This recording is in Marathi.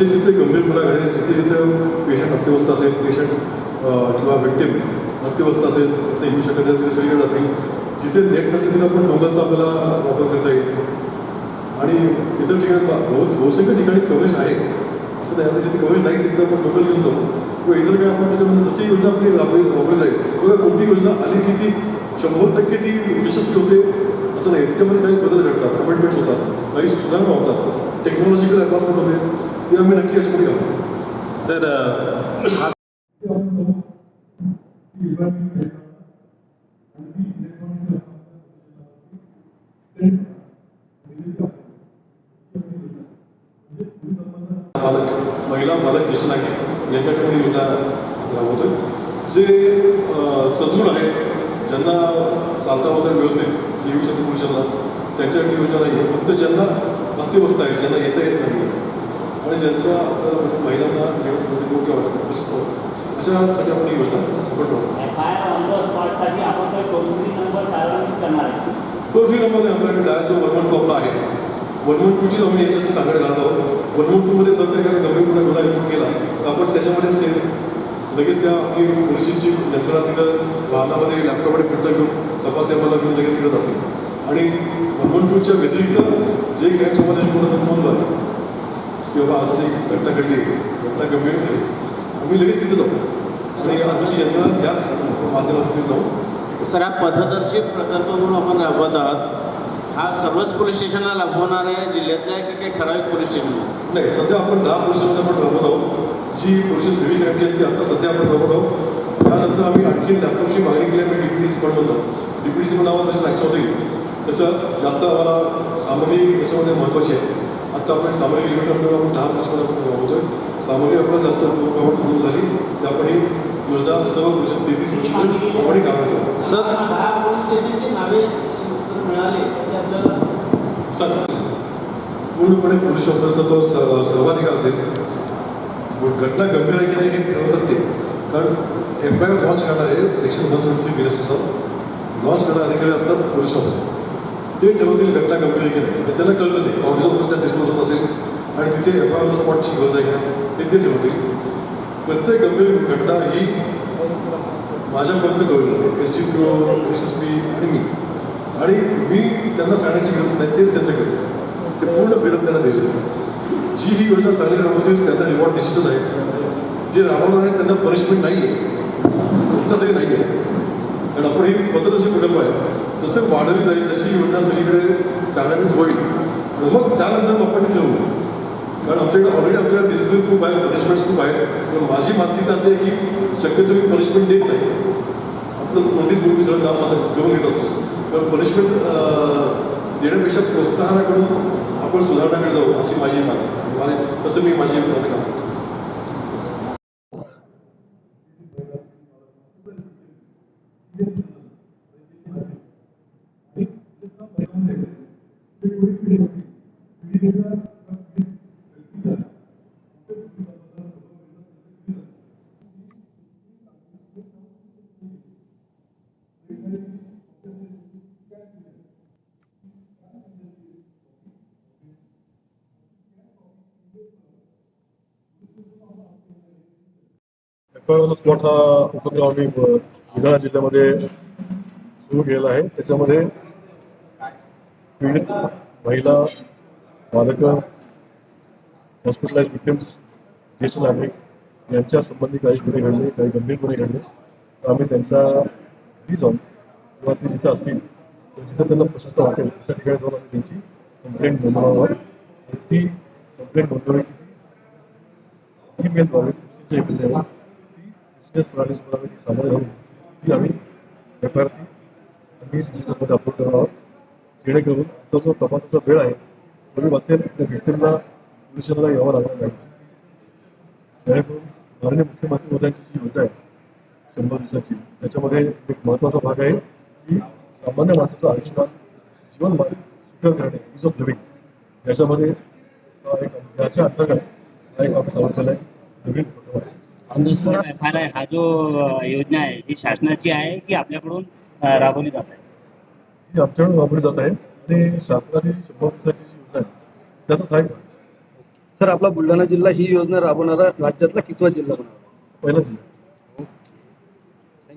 जिथे जिथे गंभीर गुन्हा घडेल, जिथे जिथे पेशंट अत्यवस्थ असेल, पेशंट किंवा विक्टिम अत्यवस्थ असेल, तिथे येऊ शकत नाही, तिथे सगळीकडे जातील. जिथे नेट नसेल तिथे आपण डोंगलचा आपल्याला वापर करता येईल. आणि इतर ठिकाणी बहुसंख्य ठिकाणी कव्हरेज आहे, असं नाही. आता जिथे कव्हरेज नाही तिथे आपण डोंगल घेऊन जाऊ किंवा इतर काय आपण त्याच्यामध्ये जशी योजना आपली वापरली जाईल किंवा कोणती योजना आली की ती 100% ती यशस्वी होते असं नाही. त्याच्यामध्ये काही बदल घडतात, अमेंडमेंट्स होतात, काही सुधारणा होतात, टेक्नॉलॉजिकल ॲडव्हान्समेंट होते, ते आम्ही नक्की याच्यामध्ये घालू. सर मालक, महिला मालक ज्येष्ठ नागरिक यांच्याकडे योजना राबवतोय. जे सदृढ आहे, ज्यांना चालता वगैरे व्यवस्थित जे येऊ शकते पुरुषांना, त्यांच्यासाठी योजना नाही आहे. फक्त ज्यांना अत्यवस्था आहे, ज्यांना येता येत नाही आहे आणि ज्यांचा महिलांना योग्य अशासाठी आपण ही योजना आपण टोल फ्री नंबर आपल्याकडे डायल जो 112 आपला आहे, 112ची आम्ही याच्याशी सांगड घालत आहोत. 112मध्ये जर काही गंभीर गुन्हा रिपोर्ट केला तर आपण त्याच्यामध्ये लगेच त्या आपली पोलिसांची यंत्रणा तिथं वाहनामध्ये लॅपटॉपमध्ये फिरता घेऊन तपास मला घेऊन लगेच तिकडे जाते. आणि 112च्या व्यतिरिक्त जे काही समाजाची कोणाला नोंद झाली की बाबा असं एक घटना घडली, घटना गंभीर झाली, आम्ही लगेच तिथे जाऊ आणि आमची यंत्रणा याच माध्यमातून जाऊ. सर, हा पथदर्शी प्रकल्प म्हणून आपण राबवत आहात, हा सर्वच पोलीस स्टेशनला लागू होणार आहे जिल्ह्यातल्या की काही ठराविक पोलीस स्टेशनला? नाही, सध्या आपण 10 पोलीस स्टेशनला आपण राबवत आहोत. जी पोलीस सिव्हिल क्राईमची आहे ती आता सध्या आपण राबवत आहोत. त्यानंतर आम्ही आणखी लॅपटॉपची मागणी केली. आम्ही DPDC पण म्हणतो, DPDC पण नावाचं सँक्शन होईल. त्याचं जास्त आम्हाला सामग्री याच्यामध्ये महत्त्वाची आहे. आता आपण सामग्री लिमिट असल्यामुळे आपण 10 पोलीस स्टेशन आपण राबवतोय. सामग्री आपल्याला जास्त सुरू झाली तर आपण ही योजना सर्व 33 पोलीस आपण काम करतो. सर, 10 पोलीस स्टेशनची नावे मिळाली ते आपल्याला पूर्णपणे पोलीस ऑफिसरचा तो सर्वाधिकार असेल. घटना गंभीर आहे की नाही हे ठरवतात ते, कारण FIR लॉन्च करणारे सेक्शन 173 BNSनुसार लॉन्च करणारे अधिकारी असतात पोलीस ऑफिसर. ते ठरवतील घटना गंभीर आहे की नाही, तर त्यांना कळतं ते ऑफिसर डिस्क्लोज होत असेल आणि तिथे FIR स्पॉटची गरज आहे की नाही ते ठरवतील. प्रत्येक गंभीर घटना ही माझ्यापर्यंत कळली जाते, SDPO, SSP आणि मी त्यांना सांगण्याची गरज नाही, तेच त्यांचं करते. ते पूर्ण फ्रीडम त्यांना दिलं. जी ही योजना चांगली राबवतील त्यांना रिवॉर्ड निश्चितच आहे. जे राबवणार आहेत त्यांना पनिशमेंट नाही आहे, तरी नाही आहे, कारण आपण ही पथदर्शी प्रकल्प आहे. जसं वाढवली जाईल तशी योजना सगळीकडे कार्यान्वित होईल आणि मग त्यानंतर आपण ठेवू. कारण आमच्याकडे ऑलरेडी आपल्याला डिसिप्लिन खूप आहे, पनिशमेंट्स खूप आहे. पण माझी मानसिकता अशी आहे की शक्यतो मी पनिशमेंट देत नाही. आपलं कोणतीच भूमी सगळं काम माझं घेऊन घेत असतो. पण पनिशमेंट देण्यापेक्षा प्रोत्साहनाकडून आपण सुधारण्याकडे जाऊ अशी माझी मानसिकता. तसं मी माझं काम करतो. स्पॉट हा उपक्रम आम्ही बुलढाणा जिल्ह्यामध्ये सुरू केलेला आहे. त्याच्यामध्ये पीडित महिला, बालकं, हॉस्पिटलाइज विक्टिम्स, ज्येष्ठ नागरिक यांच्या संबंधी काही गुन्हे घडले, काही गंभीर गुन्हे घडले तर आम्ही त्यांच्या घरी जाऊन किंवा ते जिथं असतील जिथं त्यांना प्रशस्त वाटेल अशा ठिकाणी जाऊन आम्ही त्यांची कंप्लेंट नोंदवावर ती कंप्लेंट नोंदवली की ईमेलद्वारे ईमेलद्वारे प्रणालीसुद्धा आम्ही ती सामोरे घालून ती आम्ही FIR आम्ही CCTVमध्ये अपलोड करणार आहोत. जेणेकरून तो जो तपासाचा वेळ आहे तो वाचेल, त्या व्हिक्टिमला पोलीस स्टेशनला यावं लागणार नाही. जेणेकरून माननीय मुख्यमंत्री मोदयांची जी योजना आहे 100 दिवसाची, त्याच्यामध्ये एक महत्त्वाचा भाग आहे की सामान्य माणसाचं आयुष्यमान जीवनमान सुकर करणे, इज ऑफ लिव्हिंग, याच्यामध्ये याच्या अंतर्गत एक आम्ही चालू केला आहे नवीन उपक्रम आहे. FIR हा जो योजना आहे ही शासनाची आहे की आपल्याकडून राबवली जात आहे? ही आमच्याकडून राबवली जात आहे आणि शासनाची 100 दिवसाची जी योजना आहे त्याचाच आहे. सर आपला बुलढाणा जिल्हा ही योजना राबवणारा राज्यातला कितवा जिल्हा बनवला? पहिला जिल्हा